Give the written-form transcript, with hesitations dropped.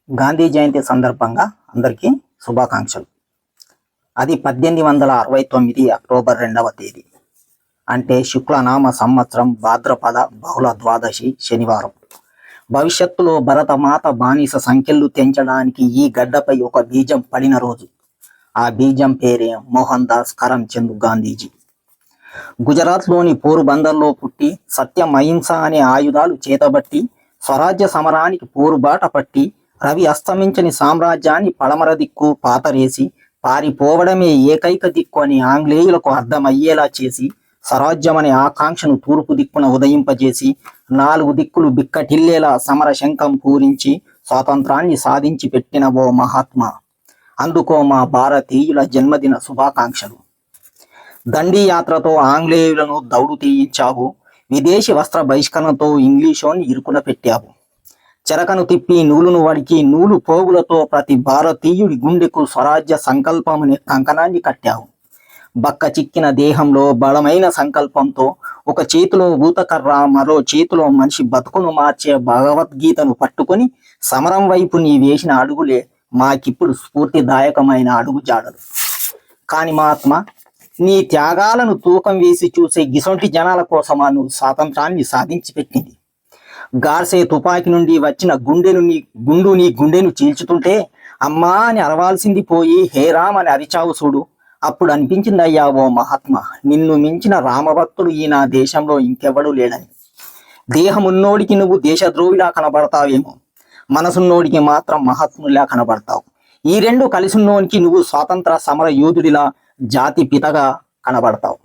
గాంధీ జయంతి సందర్భంగా అందరికీ శుభాకాంక్షలు. అది 1869 అక్టోబర్ 2వ తేదీ, అంటే శుక్లనామ సంవత్సరం భాద్రపద బహుళ ద్వాదశి శనివారం. భవిష్యత్తులో భరతమాత బానిస సంఖ్యలు తెంచడానికి ఈ గడ్డపై ఒక బీజం పడిన రోజు. ఆ బీజం పేరే మోహన్ దాస్ కరమ్చంద్ గాంధీజీ. గుజరాత్లోని పోరుబందర్లో పుట్టి సత్యం, అహింస అనే ఆయుధాలు చేతబట్టి స్వరాజ్య సమరానికి పోరుబాట పట్టి రవి అస్తమించని సామ్రాజ్యాన్ని పడమర దిక్కు పాతరేసి పారిపోవడమే ఏకైక దిక్కు అని ఆంగ్లేయులకు అర్థమయ్యేలా చేసి స్వరాజ్యం అనే ఆకాంక్షను తూర్పు దిక్కున ఉదయింపజేసి 4 దిక్కులు బిక్కటిల్లేలా సమర శంఖం పూరించి స్వాతంత్రాన్ని సాధించి పెట్టిన ఓ మహాత్మా. అందుకో మా భారతీయుల జన్మదిన శుభాకాంక్షలు. దండి యాత్రతో ఆంగ్లేయులను దౌడు తీయించావు, విదేశీ వస్త్ర బహిష్కరణతో ఇంగ్లీషోని ఇరుకున పెట్టావు. చెరకను తిప్పి నూలును వడికి నూలు పోగులతో ప్రతి భారతీయుడి గుండెకు స్వరాజ్య సంకల్పం అనే కంకణాన్ని కట్టావు. బక్క చిక్కిన దేహంలో బలమైన సంకల్పంతో ఒక చేతిలో ఊతకర్ర, మరో చేతిలో మనిషి బతుకును మార్చే భగవద్గీతను పట్టుకొని సమరం వైపు నీ వేసిన అడుగులే మాకిప్పుడు స్ఫూర్తిదాయకమైన అడుగు జాడలు. కాని మహాత్మా, నీ త్యాగాలను తూకం వేసి చూసే గిసొంటి జనాల కోసమా నువ్వు స్వాతంత్రాన్ని సాధించి పెట్టింది? గార్సే తుపాకి నుండి వచ్చిన గుండు నీ గుండెను చీల్చుతుంటే అమ్మా అని అరవాల్సింది పోయి హే రామ్ అని అరిచావు చూడు. అప్పుడు అనిపించిందయ్యా ఓ మహాత్మా, నిన్ను మించిన రామభక్తుడు ఈ నా దేశంలో ఇంకెవ్వడూ లేడని. దేహమున్నోడికి నువ్వు దేశద్రోహిలా కనబడతావేమో, మనసున్నోడికి మాత్రం మహాత్ముడిలా కనబడతావు. ఈ రెండు కలిసున్నోనికి నువ్వు స్వాతంత్ర సమర యోధుడిలా, జాతి పితగా కనబడతావు.